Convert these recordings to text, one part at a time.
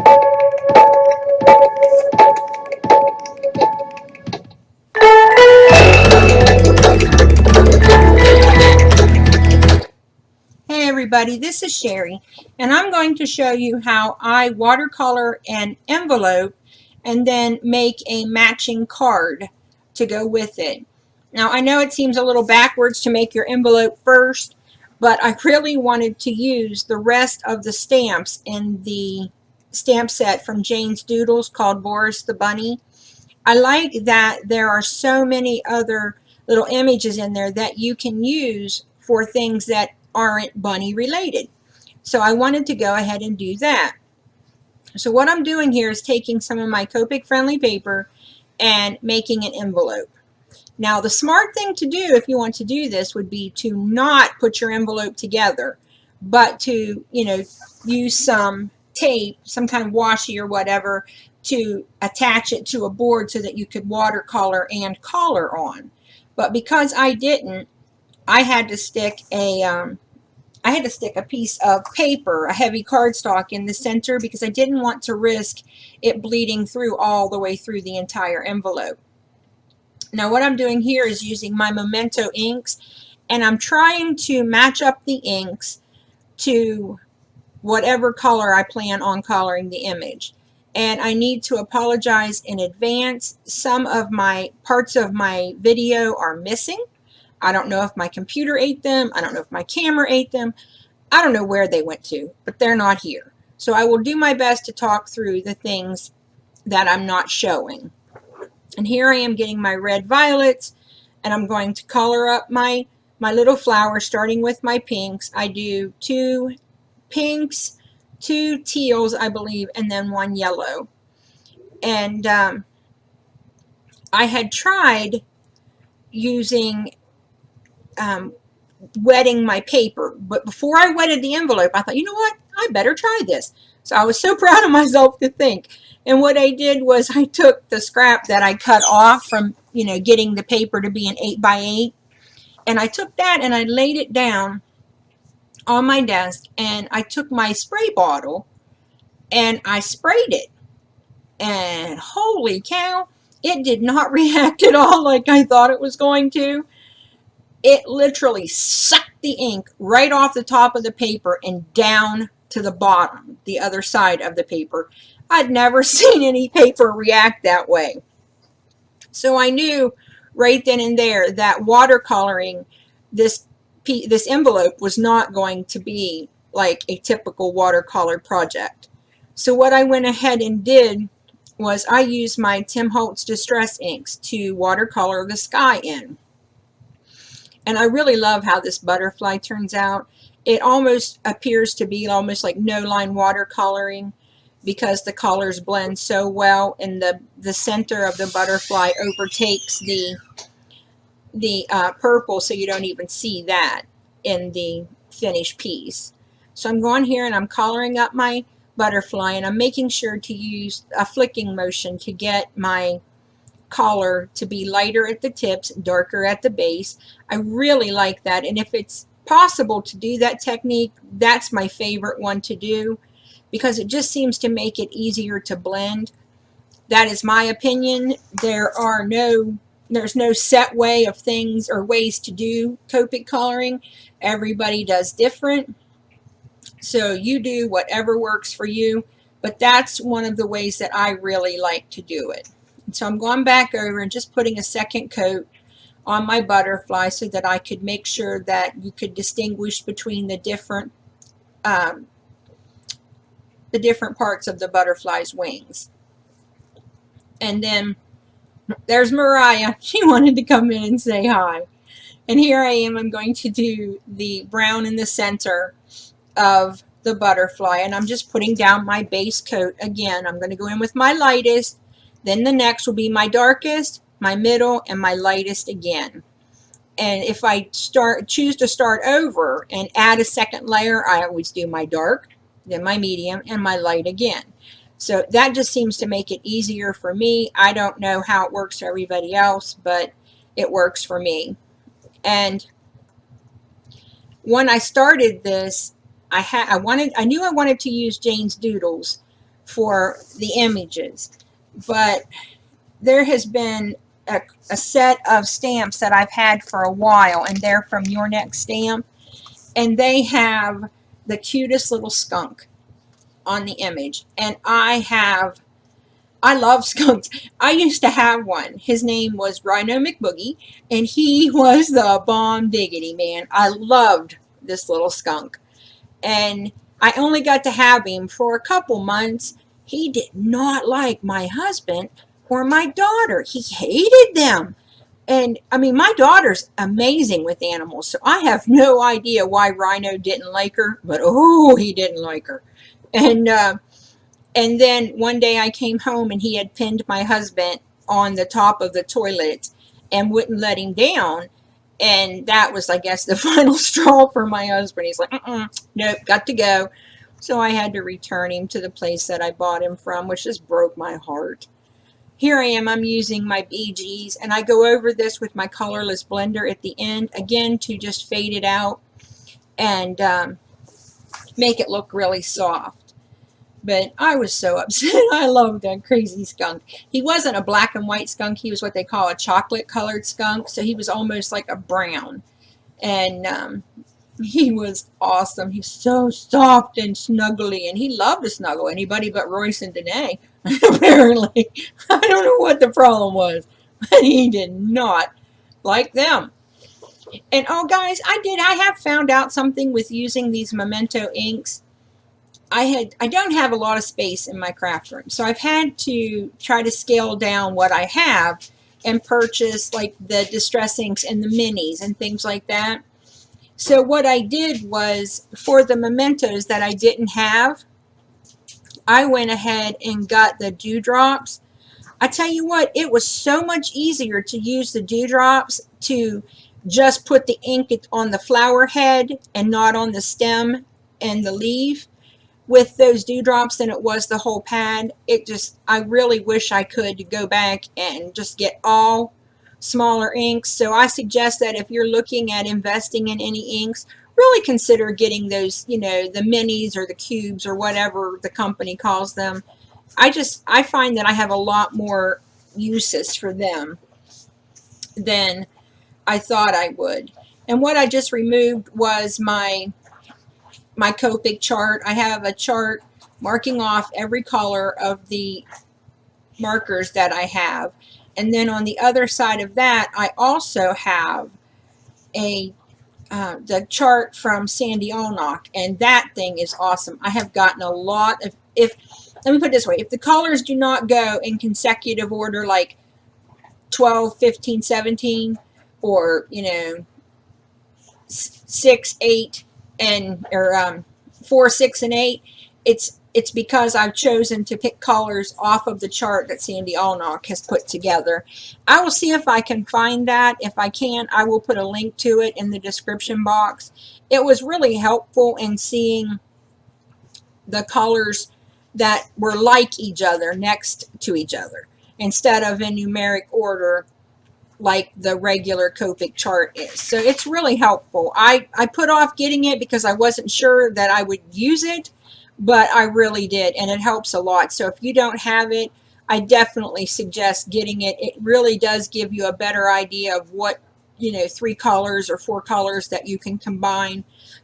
Hey everybody, this is Sherry, and I'm going to show you how I watercolor an envelope and then make a matching card to go with it. Now I know it seems a little backwards to make your envelope first, but I really wanted to use the rest of the stamps in the stamp set from Jane's Doodles called Boris the Bunny. I like that there are so many other little images in there that you can use for things that aren't bunny related. So I wanted to go ahead and do that. So what I'm doing here is taking some of my Copic friendly paper and making an envelope. Now the smart thing to do if you want to do this would be to not put your envelope together, but to, use some tape, some kind of washi or whatever, to attach it to a board so that you could watercolor and color on. But because I didn't, I had to stick a piece of paper, a heavy cardstock in the center because I didn't want to risk it bleeding through all the way through the entire envelope. Now what I'm doing here is using my Memento inks, and I'm trying to match up the inks to whatever color I plan on coloring the image. And I need to apologize in advance. Some of my parts of my video are missing. I don't know if my computer ate them. I don't know if my camera ate them. I don't know where they went to, but they're not here. So I will do my best to talk through the things that I'm not showing. And here I am getting my red violets, and I'm going to color up my little flower, starting with my pinks. I do 2 pinks, 2 teals, I believe, and then 1 yellow. And I had tried using wetting my paper, but before I wetted the envelope, I thought, you know what, I better try this. So I was so proud of myself to think. And what I did was I took the scrap that I cut off from, getting the paper to be an 8x8, and I took that and I laid it down on my desk, and I took my spray bottle and I sprayed it, and holy cow, it did not react at all like I thought it was going to. It literally sucked the ink right off the top of the paper and down to the bottom, the other side of the paper. I'd never seen any paper react that way. So I knew right then and there that watercoloring this envelope was not going to be like a typical watercolor project. So what I went ahead and did was I used my Tim Holtz Distress inks to watercolor the sky in. And I really love how this butterfly turns out. It almost appears to be almost like no-line watercoloring because the colors blend so well, and the center of the butterfly overtakes the purple, so you don't even see that in the finished piece. So I'm going here and I'm coloring up my butterfly, and I'm making sure to use a flicking motion to get my color to be lighter at the tips, darker at the base. I really like that, and if it's possible to do that technique, that's my favorite one to do because it just seems to make it easier to blend. That is my opinion. There's no set way of things or ways to do Copic coloring. Everybody does different. So you do whatever works for you, but that's one of the ways that I really like to do it. And so I'm going back over and just putting a second coat on my butterfly so that I could make sure that you could distinguish between the different parts of the butterfly's wings. And then there's Mariah. She wanted to come in and say hi. And here I am. I'm going to do the brown in the center of the butterfly, and I'm just putting down my base coat again. I'm going to go in with my lightest, then the next will be my darkest, my middle, and my lightest again. And if I choose to start over and add a second layer, I always do my dark, then my medium, and my light again. So that just seems to make it easier for me. I don't know how it works for everybody else, but it works for me. And when I started this, I knew I wanted to use Jane's Doodles for the images. But there has been a set of stamps that I've had for a while, and they're from Your Next Stamp, and they have the cutest little skunk on the image. And I love skunks. I used to have one. His name was Rhino McBoogie, and he was the bomb diggity, man. I loved this little skunk. And I only got to have him for a couple months. He did not like my husband or my daughter. He hated them. And I mean, my daughter's amazing with animals, so I have no idea why Rhino didn't like her, but oh, he didn't like her. And then one day I came home and he had pinned my husband on the top of the toilet and wouldn't let him down. And that was, I guess, the final straw for my husband. He's like, nope, got to go. So I had to return him to the place that I bought him from, which just broke my heart. Here I am, I'm using my BGs, and I go over this with my colorless blender at the end, again, to just fade it out and make it look really soft. But I was so upset. I loved that crazy skunk. He wasn't a black and white skunk. He was what they call a chocolate colored skunk. So he was almost like a brown. And he was awesome. He's so soft and snuggly. And he loved to snuggle anybody but Royce and Danae. Apparently. I don't know what the problem was. But he did not like them. And oh guys, I have found out something with using these Memento inks. I don't have a lot of space in my craft room, so I've had to try to scale down what I have and purchase like the distress inks and the minis and things like that. So what I did was, for the mementos that I didn't have, I went ahead and got the dewdrops. I tell you what, it was so much easier to use the dewdrops to just put the ink on the flower head and not on the stem and the leaf with those dewdrops than it was the whole pad. I really wish I could go back and just get all smaller inks. So I suggest that if you're looking at investing in any inks, really consider getting those, the minis or the cubes or whatever the company calls them. I find that I have a lot more uses for them than I thought I would. And what I just removed was my Copic chart. I have a chart marking off every color of the markers that I have. And then on the other side of that, I also have the chart from Sandy Allnock, and that thing is awesome. I have gotten a lot of, let me put it this way, if the colors do not go in consecutive order, like 12, 15, 17, or 6, 8, or 4, 6, and 8, it's because I've chosen to pick colors off of the chart that Sandy Allnock has put together. I will see if I can find that. If I can, I will put a link to it in the description box. It was really helpful in seeing the colors that were like each other next to each other instead of in numeric order like the regular Copic chart is. So it's really helpful. I put off getting it because I wasn't sure that I would use it, but I really did, and it helps a lot. So if you don't have it, I definitely suggest getting it. It really does give you a better idea of what, 3 colors or 4 colors that you can combine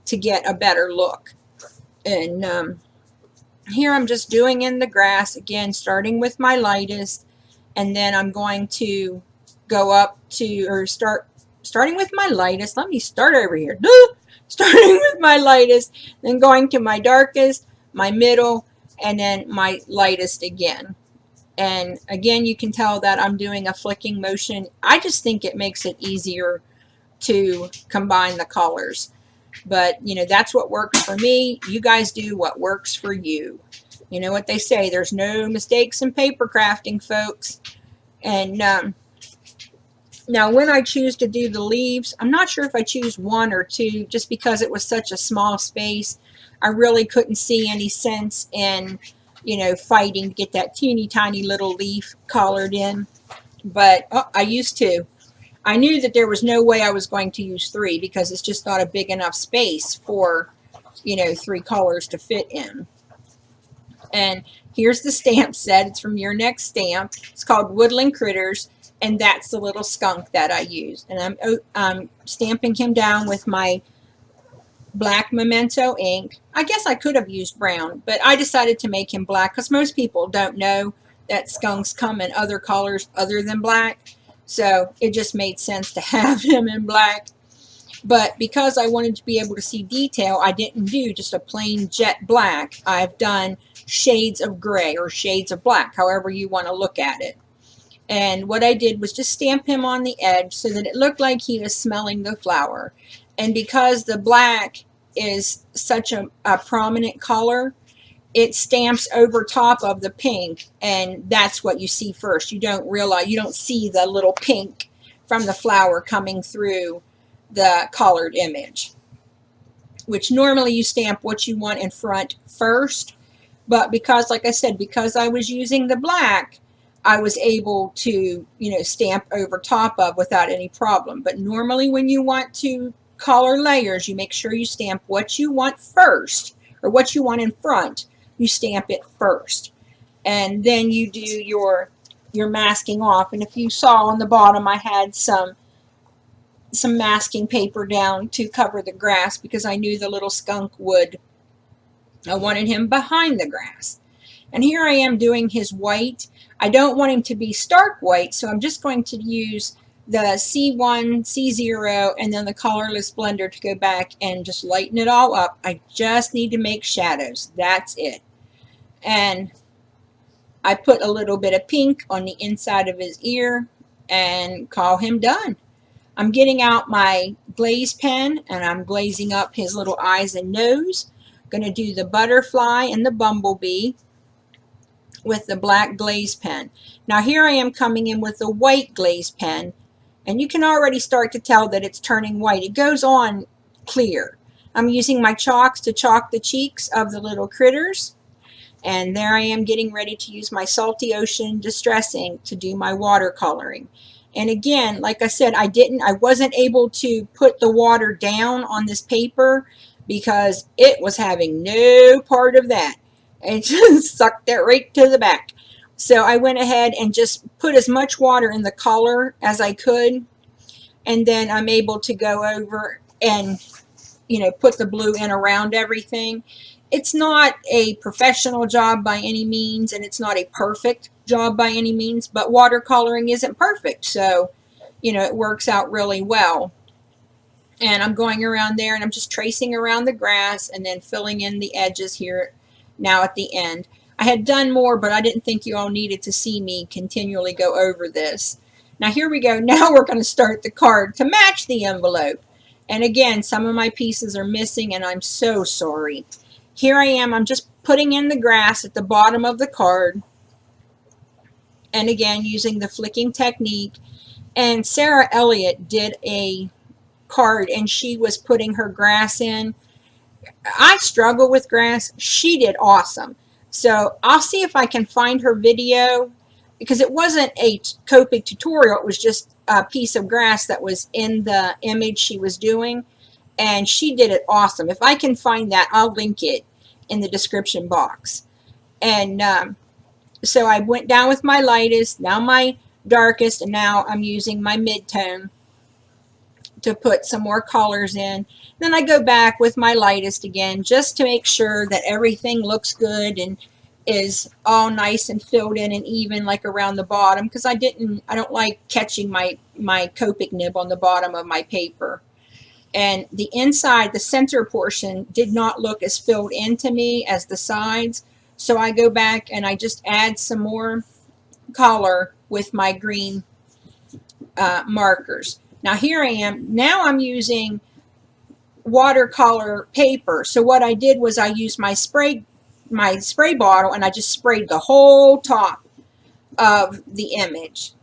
to get a better look. And here I'm just doing in the grass, again, starting with my lightest, and then I'm going to go up to, or starting with my lightest. Let me start over here. Starting with my lightest, then going to my darkest, my middle, and then my lightest again. And again, you can tell that I'm doing a flicking motion. I just think it makes it easier to combine the colors. But, that's what works for me. You guys do what works for you. You know what they say, there's no mistakes in paper crafting, folks. And now when I choose to do the leaves, I'm not sure if I choose 1 or 2 just because it was such a small space. I really couldn't see any sense in, fighting to get that teeny tiny little leaf collared in. But I used 2. I knew that there was no way I was going to use 3 because it's just not a big enough space for, 3 colors to fit in. And Here's the stamp set. It's from Your Next Stamp. It's called Woodland Critters, and that's the little skunk that I used. And I'm stamping him down with my black Memento ink. I guess I could have used brown, but I decided to make him black because most people don't know that skunks come in other colors other than black. So it just made sense to have him in black. But because I wanted to be able to see detail, I didn't do just a plain jet black. I've done shades of gray or shades of black, however you want to look at it. And what I did was just stamp him on the edge so that it looked like he was smelling the flower. And because the black is such a prominent color, it stamps over top of the pink, and that's what you see first. You don't realize, you don't see the little pink from the flower coming through the colored image, which normally you stamp what you want in front first. But because, like I said, because I was using the black, I was able to, stamp over top of without any problem. But normally when you want to color layers, you make sure you stamp what you want first, or what you want in front, you stamp it first. And then you do your masking off. And if you saw on the bottom, I had some masking paper down to cover the grass because I knew the little skunk would. I wanted him behind the grass. And here I am doing his white. I don't want him to be stark white, so I'm just going to use the C1, C0, and then the colorless blender to go back and just lighten it all up. I just need to make shadows. That's it. And I put a little bit of pink on the inside of his ear and call him done. I'm getting out my glaze pen and I'm glazing up his little eyes and nose. Going to do the butterfly and the bumblebee with the black glaze pen. Now here I am coming in with the white glaze pen, and you can already start to tell that it's turning white. It goes on clear. I'm using my chalks to chalk the cheeks of the little critters, and there I am getting ready to use my Salty Ocean Distress ink to do my watercoloring. And again, like I said, I wasn't able to put the water down on this paper because it was having no part of that. It just sucked that right to the back. So I went ahead and just put as much water in the color as I could, and then I'm able to go over and put the blue in around everything. It's not a professional job by any means, and it's not a perfect job by any means, but watercoloring isn't perfect, so it works out really well. And I'm going around there and I'm just tracing around the grass and then filling in the edges here now at the end. I had done more, but I didn't think you all needed to see me continually go over this. Now here we go. Now we're going to start the card to match the envelope. And again, some of my pieces are missing and I'm so sorry. Here I am. I'm just putting in the grass at the bottom of the card. And again, using the flicking technique. And Sarah Elliott did a card and she was putting her grass in. I struggle with grass. She did awesome. So I'll see if I can find her video, because it wasn't a Copic tutorial. It was just a piece of grass that was in the image she was doing, and she did it awesome. If I can find that, I'll link it in the description box. And so I went down with my lightest, now my darkest, and now I'm using my mid-tone to put some more colors in. Then I go back with my lightest again just to make sure that everything looks good and is all nice and filled in and even, like around the bottom, because I don't like catching my Copic nib on the bottom of my paper. And the inside, the center portion, did not look as filled in to me as the sides, so I go back and I just add some more color with my green markers. Now here I am. Now I'm using watercolor paper. So what I did was I used my spray bottle and I just sprayed the whole top of the image.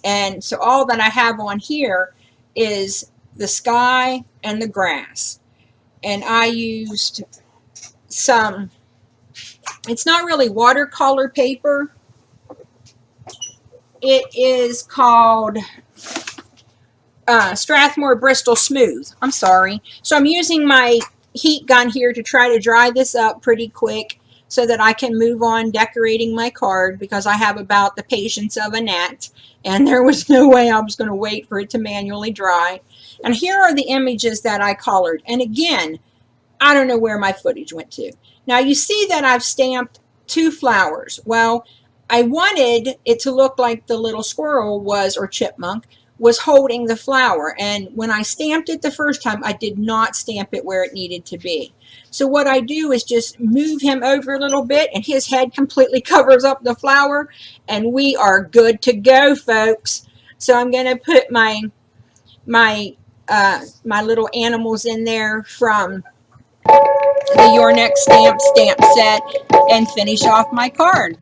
And so all that I have on here is the sky and the grass. And I used some, it's not really watercolor paper. It is called Strathmore Bristol Smooth. I'm sorry. So I'm using my heat gun here to try to dry this up pretty quick. so that I can move on decorating my card, because I have about the patience of a gnat, and there was no way I was going to wait for it to manually dry. And here are the images that I colored. And again, I don't know where my footage went to. Now you see that I've stamped 2 flowers. Well, I wanted it to look like the little squirrel was, or chipmunk, was holding the flower. And when I stamped it the first time, I did not stamp it where it needed to be. So what I do is just move him over a little bit, and his head completely covers up the flower, and we are good to go, folks. So I'm going to put my little animals in there from the Your Next Stamp set and finish off my card.